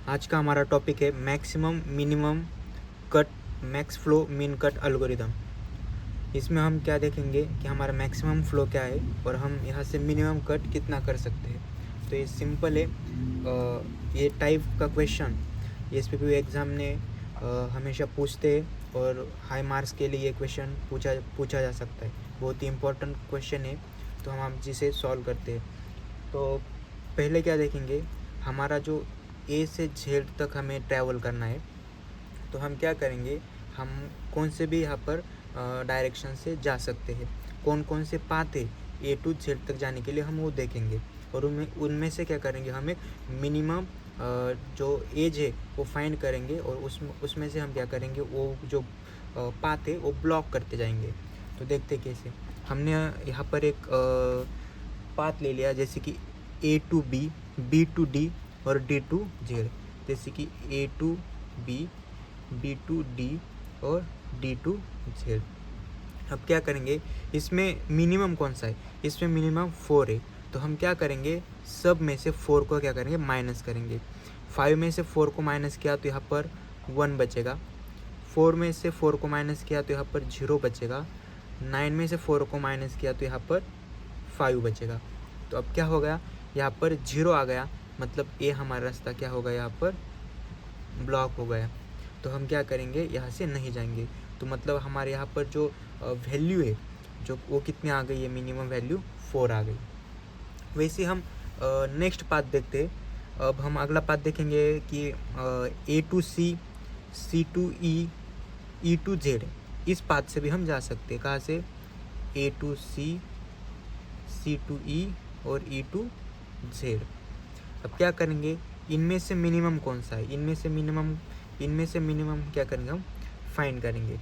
आज का हमारा टॉपिक है maximum minimum cut max flow मिन कट एल्गोरिदम। इसमें हम क्या देखेंगे कि हमारा मैक्सिमम फ्लो क्या है और हम यहाँ से मिनिमम कट कितना कर सकते हैं। तो ये सिंपल है। ये टाइप का क्वेश्चन एसपीपी एग्ज़ाम ने हमेशा पूछते हैं और हाई मार्क्स के लिए ये क्वेश्चन पूछा जा सकता है। बहुत ही इम्पोर्टेंट क्वेश्चन है, तो हम जिसे सॉल्व करते हैं। तो पहले क्या देखेंगे, हमारा जो ए से जेड तक हमें ट्रैवल करना है। तो हम क्या करेंगे, हम कौन से भी यहाँ पर डायरेक्शन से जा सकते हैं, कौन कौन से पाथ है ए टू जेड तक जाने के लिए, हम वो देखेंगे। और उनमें से क्या करेंगे, हम एक मिनिमम जो एज है वो फाइंड करेंगे और उसमें से हम क्या करेंगे, वो जो पाथ है वो ब्लॉक करते जाएंगे। तो देखते कैसे। हमने यहाँ पर एक पाथ ले लिया, जैसे कि A to B, B to D और डी टू जेड। जैसे कि A to B, B to D और डी टू जेड। अब क्या करेंगे, इसमें मिनिमम कौन सा है, इसमें मिनिमम 4 है। तो हम क्या करेंगे, सब में से 4 को क्या करेंगे, माइनस करेंगे। 5 में से 4 को माइनस किया तो यहाँ पर 1 बचेगा। 4 में से 4 को माइनस किया तो यहाँ पर 0 बचेगा। 9 में से 4 को माइनस किया तो यहाँ पर 5 बचेगा। तो अब क्या हो गया, यहाँ पर 0 आ गया, मतलब ए हमारा रास्ता क्या होगा, यहाँ पर ब्लॉक हो गया। तो हम क्या करेंगे, यहाँ से नहीं जाएंगे। तो मतलब हमारे यहाँ पर जो वैल्यू है, जो वो कितनी आ गई है, मिनिमम वैल्यू 4 आ गई। वैसे हम नेक्स्ट पाथ देखते हैं। अब हम अगला पाथ देखेंगे कि A to C, C to E, E to Z. इस पाथ से भी हम जा सकते हैं। कहाँ से, ए टू सी, सी टू ई और ई टू जेड। अब क्या करेंगे, इनमें से मिनिमम कौन सा है, इनमें से मिनिमम क्या करेंगे, हम फाइंड करेंगे।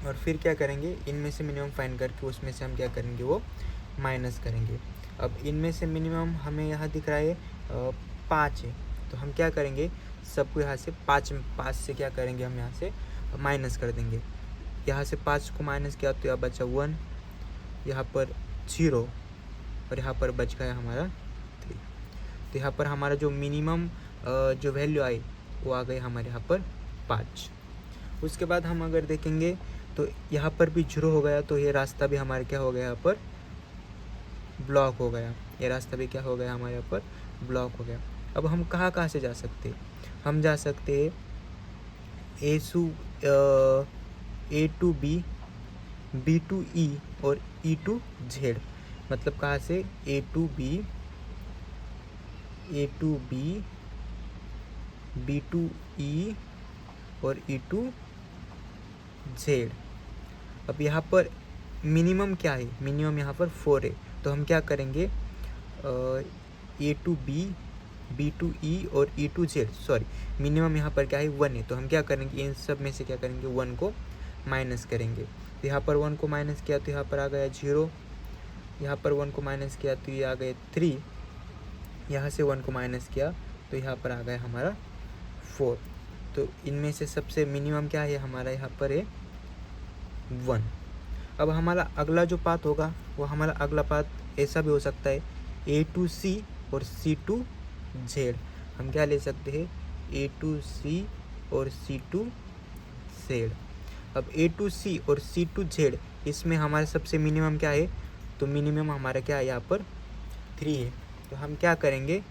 और फिर क्या करेंगे, इनमें से मिनिमम फाइंड करके उसमें से हम क्या करेंगे, वो माइनस करेंगे। अब इनमें से मिनिमम हमें यहाँ दिख रहा है 5 है। तो हम क्या करेंगे, सबको यहाँ से 5 से क्या करेंगे, हम यहाँ से माइनस कर देंगे। यहाँ से 5 को माइनस किया तो यहाँ बचा 1, यहाँ पर 0 और यहाँ पर बच गया हमारा 3। तो यहाँ पर हमारा जो मिनिमम जो वैल्यू आई वो आ गई हमारे यहाँ पर 5। उसके बाद हम अगर देखेंगे तो यहाँ पर भी 0 हो गया, तो ये रास्ता भी हमारे क्या हो गया, यहाँ पर ब्लॉक हो गया। ये रास्ता भी क्या हो गया, हमारे यहाँ पर ब्लॉक हो गया। अब हम कहाँ से जा सकते हैं, हम जा सकते हैं ए टू बी, बी टू ई और ई टू जेड। मतलब कहाँ से, ए टू बी, बी टू ई और ई टू जेड। अब यहाँ पर मिनिमम क्या है, मिनिमम यहाँ पर 4 है। तो हम क्या करेंगे, ए टू बी, बी टू ई और ई टू जेड, सॉरी मिनिमम यहाँ पर क्या है, 1 है। तो हम क्या करेंगे, इन सब में से क्या करेंगे, 1 को माइनस करेंगे। तो यहाँ पर 1 को माइनस किया तो यहाँ पर आ गया 0, यहाँ पर 1 को माइनस किया तो ये आ गए 3, यहाँ से 1 को माइनस किया तो यहाँ पर आ गया हमारा 4। तो इनमें से सबसे मिनिमम क्या है, हमारा यहाँ पर है 1। अब हमारा अगला जो पाथ होगा, वो हमारा अगला पाथ ऐसा भी हो सकता है, ए टू सी और सी टू जेड। हम क्या ले सकते हैं, ए टू सी और सी टू जेड। अब ए टू सी और सी टू जेड, इसमें हमारे सबसे मिनिमम क्या है, तो मिनिमम हमारा क्या है, यहाँ पर 3 है। तो हम क्या करेंगे,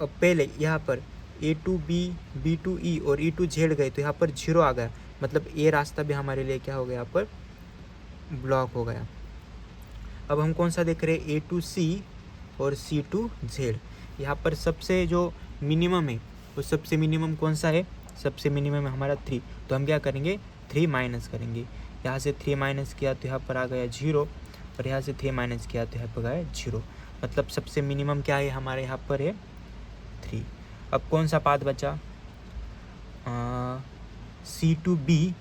अब पहले यहाँ पर ए टू बी, बी टू ई और ई टू जेड गए तो यहाँ पर 0 आ गया, मतलब ये रास्ता भी हमारे लिए क्या हो गया, यहाँ पर ब्लॉक हो गया। अब हम कौन सा देख रहे हैं, ए टू सी और सी टू जेड। यहाँ पर सबसे जो मिनिमम है, वो सबसे मिनिमम कौन सा है, सबसे मिनिमम है हमारा 3। तो हम क्या करेंगे, 3 माइनस करेंगे। यहाँ से 3 माइनस किया तो यहाँ पर आ गया 0 और यहाँ से 3 माइनस किया तो यहाँ पर गया 0। मतलब सबसे मिनिमम क्या है, हमारे यहाँ पर है 3। अब कौन सा पाथ बचा, सी टू बी,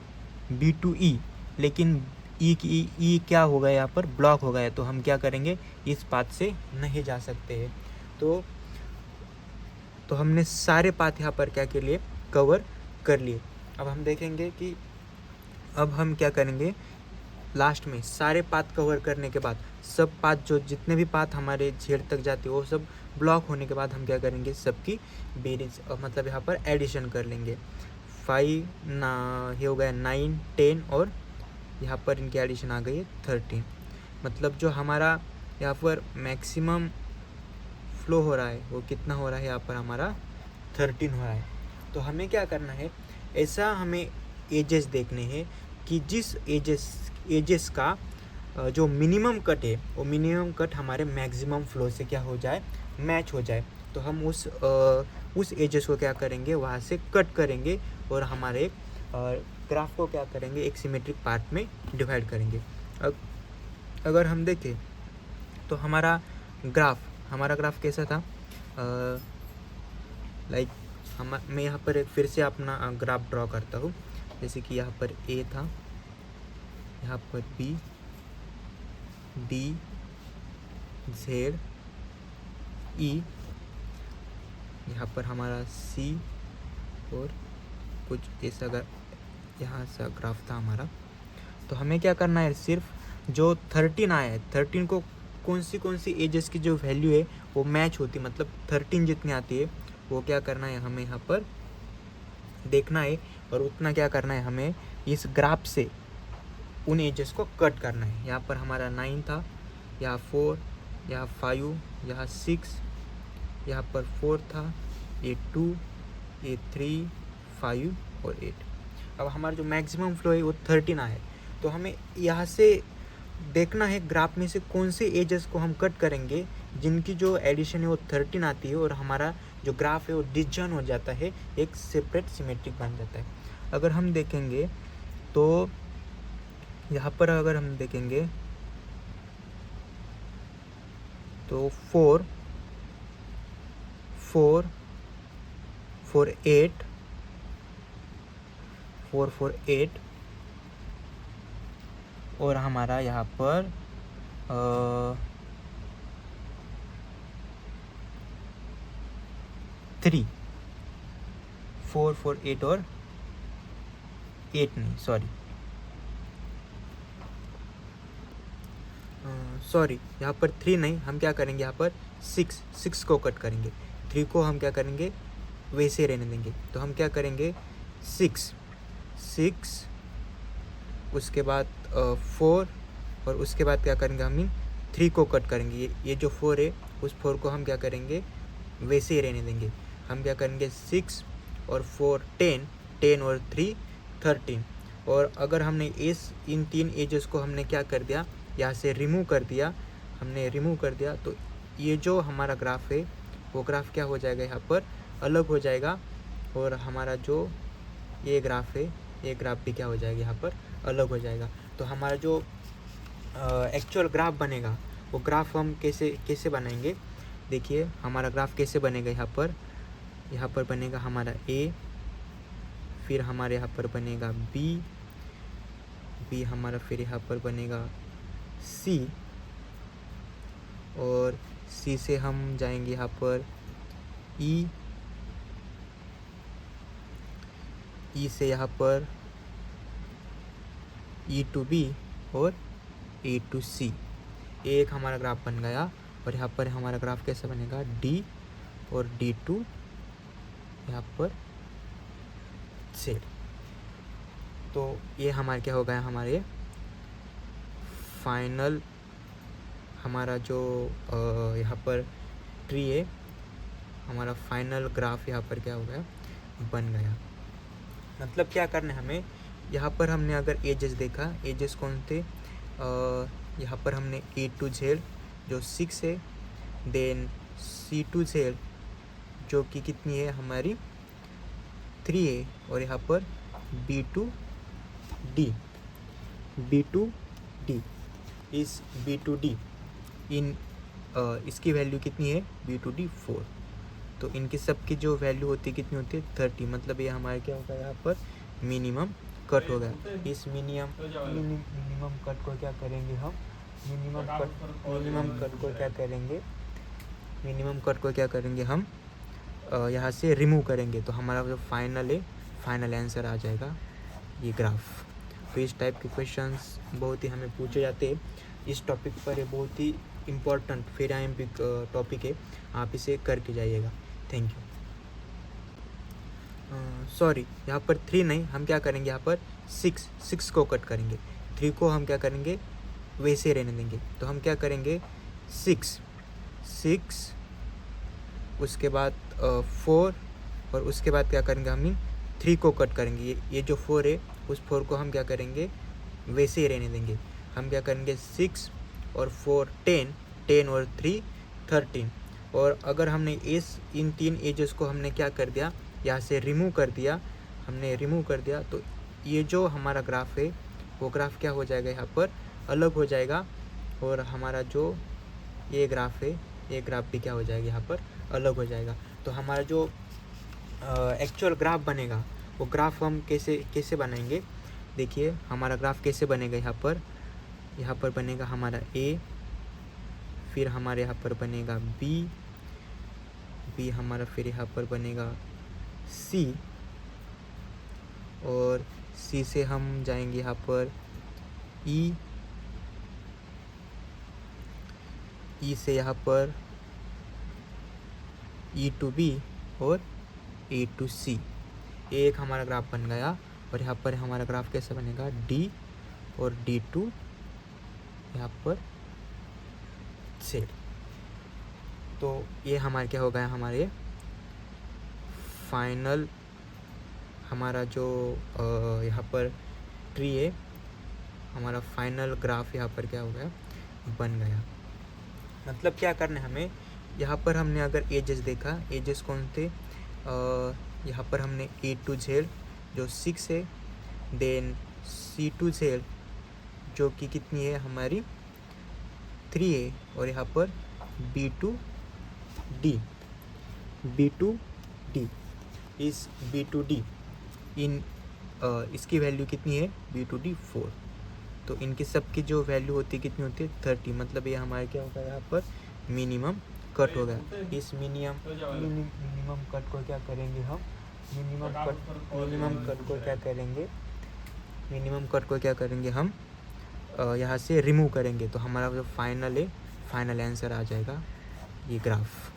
बी टू ई, लेकिन ई क्या हो गया, यहाँ पर ब्लॉक हो गया। तो हम क्या करेंगे, इस पाथ से नहीं जा सकते हैं। तो हमने सारे पाथ यहाँ पर क्या के लिए कवर कर लिए। अब हम देखेंगे कि अब हम क्या करेंगे, लास्ट में सारे पाथ कवर करने के बाद, सब पाथ जो जितने भी पाथ हमारे जेड तक जाते हैं वो सब ब्लॉक होने के बाद हम क्या करेंगे, सबकी बेरीज मतलब यहाँ पर एडिशन कर लेंगे। 5 ना ये हो गया 9 10 और यहाँ पर इनकी एडिशन आ गई है 13। मतलब जो हमारा यहाँ पर मैक्सिमम फ्लो हो रहा है वो कितना हो रहा है, यहाँ पर हमारा 13 हो रहा है। तो हमें क्या करना है, ऐसा हमें एजेस देखने हैं कि जिस एजेस का जो मिनिमम कट है वो मिनिमम कट हमारे मैक्सिमम फ्लो से क्या हो जाए, मैच हो जाए। तो हम उस एजेस को क्या करेंगे, वहाँ से कट करेंगे और हमारे ग्राफ को क्या करेंगे, एक सिमेट्रिक पार्ट में डिवाइड करेंगे। अगर हम देखें तो हमारा ग्राफ कैसा था, मैं यहाँ पर फिर से अपना ग्राफ ड्रॉ करता हूँ। जैसे कि यहाँ पर ए था, यहाँ पर बी, डी, जेड, ई, यहाँ पर हमारा सी और कुछ ऐसा यहाँ सा ग्राफ था हमारा। तो हमें क्या करना है, सिर्फ जो 13 आया है 13 को कौन सी एजेस की जो वैल्यू है वो मैच होती, मतलब 13 जितनी आती है वो क्या करना है, हमें यहाँ पर देखना है और उतना क्या करना है, हमें इस ग्राफ से उन एजेस को कट करना है। यहाँ पर हमारा 9 था, यहाँ 4, यहाँ 5, यहाँ 6, यहाँ पर 4 था, ये 2, ये 3, 5 और 8। अब हमारा जो मैक्सिमम फ्लो है वो 13 आया है। तो हमें यहाँ से देखना है ग्राफ में से कौन से एजेस को हम कट करेंगे जिनकी जो एडिशन है वो 13 आती है और हमारा जो ग्राफ है वो डिस्जॉइन हो जाता है, एक सेपरेट सिमेट्रिक बन जाता है। अगर हम देखेंगे तो यहाँ पर अगर हम देखेंगे तो 4 4 4 8 4 4 8 और हमारा यहाँ पर 3 4 4 8 और 8 नहीं, सॉरी यहाँ पर 3 नहीं, हम क्या करेंगे, यहाँ पर 6 को कट करेंगे। 3 को हम क्या करेंगे, वैसे रहने देंगे। तो हम क्या करेंगे, 6 उसके बाद 4 और उसके बाद क्या करेंगे, हम 3 को कट करेंगे। ये जो 4 है उस 4 को हम क्या करेंगे, वैसे ही रहने देंगे। हम क्या करेंगे, 6 और 4 10 और 3 13। और अगर हमने इन 3 एजेस को हमने क्या कर दिया, यहाँ से रिमूव कर दिया, तो ये जो हमारा ग्राफ है वो ग्राफ क्या हो जाएगा, यहाँ पर अलग हो जाएगा। और हमारा जो ये ग्राफ है ये ग्राफ भी क्या हो जाएगा, यहाँ पर अलग हो जाएगा। तो हमारा जो एक्चुअल ग्राफ बनेगा वो ग्राफ हम कैसे बनाएंगे, देखिए हमारा ग्राफ कैसे बनेगा। यहाँ पर बनेगा हमारा ए, फिर हमारे यहाँ पर बनेगा बी हमारा, फिर यहाँ पर बनेगा सी, और सी से हम जाएंगे यहाँ पर ई से यहाँ पर ई टू बी और ए टू सी। ये एक हमारा ग्राफ बन गया। और यहाँ पर हमारा ग्राफ कैसा बनेगा, डी और डी टू यहाँ पर जेड। तो ये हमारे क्या हो गया, हमारे फाइनल हमारा जो यहाँ पर ट्री है, हमारा फाइनल ग्राफ यहाँ पर क्या हो गया, बन गया। मतलब क्या करना है हमें, यहाँ पर हमने अगर एजेस देखा, एजेस कौन थे, यहाँ पर हमने ए टू जेड जो 6 है, देन सी टू जेड जो कि कितनी है हमारी 3 है, और यहाँ पर बी टू डी इस बी टू डी इसकी वैल्यू कितनी है, बी टू डी 4। तो इनकी सब की जो वैल्यू होती है कितनी होती है, 30। मतलब ये हमारे क्या होगा, यहाँ पर मिनिमम कट हो गया। इस मिनिमम कट को क्या करेंगे हम, मिनिमम कट को क्या करेंगे हम यहाँ से रिमूव करेंगे। तो हमारा जो फाइनल आंसर आ जाएगा ये ग्राफ। तो इस टाइप के क्वेश्चंस बहुत ही हमें पूछे जाते हैं। इस टॉपिक पर ये बहुत ही इम्पोर्टेंट फिर IMP टॉपिक है, आप इसे करके जाइएगा। Thank you. सॉरी, यहाँ पर 3 नहीं, हम क्या करेंगे, यहाँ पर 6 को कट करेंगे। 3 को हम क्या करेंगे, वैसे रहने देंगे। तो हम क्या करेंगे, 6, उसके बाद 4, और उसके बाद क्या करेंगे, हम 3 को कट करेंगे। ये जो 4 है, उस 4 को हम क्या करेंगे, वैसे ही रहने देंगे। हम क्या करेंगे, 6 और 4 10 और 3 13। और अगर हमने इन 3 एजेस को हमने क्या कर दिया, यहाँ से रिमूव कर दिया, तो ये जो हमारा ग्राफ है वो ग्राफ क्या हो जाएगा, यहाँ पर अलग हो जाएगा। और हमारा जो ये ग्राफ है, ये ग्राफ भी क्या हो जाएगा, यहाँ पर अलग हो जाएगा। तो हमारा जो एक्चुअल ग्राफ बनेगा, वो ग्राफ हम कैसे बनाएंगे, देखिए हमारा ग्राफ कैसे बनेगा। यहाँ पर बनेगा हमारा A, फिर हमारे यहाँ पर बनेगा B हमारा, फिर यहाँ पर बनेगा C, और C से हम जाएंगे यहाँ पर E से यहाँ पर E to B और A to C। ये एक हमारा ग्राफ बन गया। और यहाँ पर हमारा ग्राफ कैसे बनेगा, D और D to यहाँ पर Z। तो ये हमारा क्या हो गया, हमारे फाइनल हमारा जो यहाँ पर ट्री है, हमारा फाइनल ग्राफ यहाँ पर क्या हो गया, बन गया। मतलब क्या करना है हमें, यहाँ पर हमने अगर एजेस देखा, एजेस कौन थे, यहाँ पर हमने A to Z जो 6 है, देन C to Z जो कि कितनी है, हमारी 3 है, और यहाँ पर B to D इस B to D इसकी वैल्यू कितनी है, B to D 4। तो इनकी सबकी जो वैल्यू होती है कितनी होती है, 30। मतलब ये हमारे क्या होगा, यहाँ पर मिनिमम कट हो गया। इस मिनिमम कट को क्या करेंगे हम, मिनिमम कट को क्या करेंगे हम, यहाँ से रिमूव करेंगे। तो हमारा जो फाइनल आंसर आ जाएगा ये ग्राफ।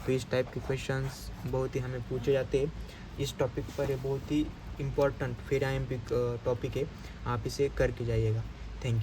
तो इस टाइप के क्वेश्चंस बहुत ही हमें पूछे जाते हैं। इस टॉपिक पर ये बहुत ही इम्पोर्टेंट फिर IMP टॉपिक है, आप इसे करके जाइएगा। Thank you.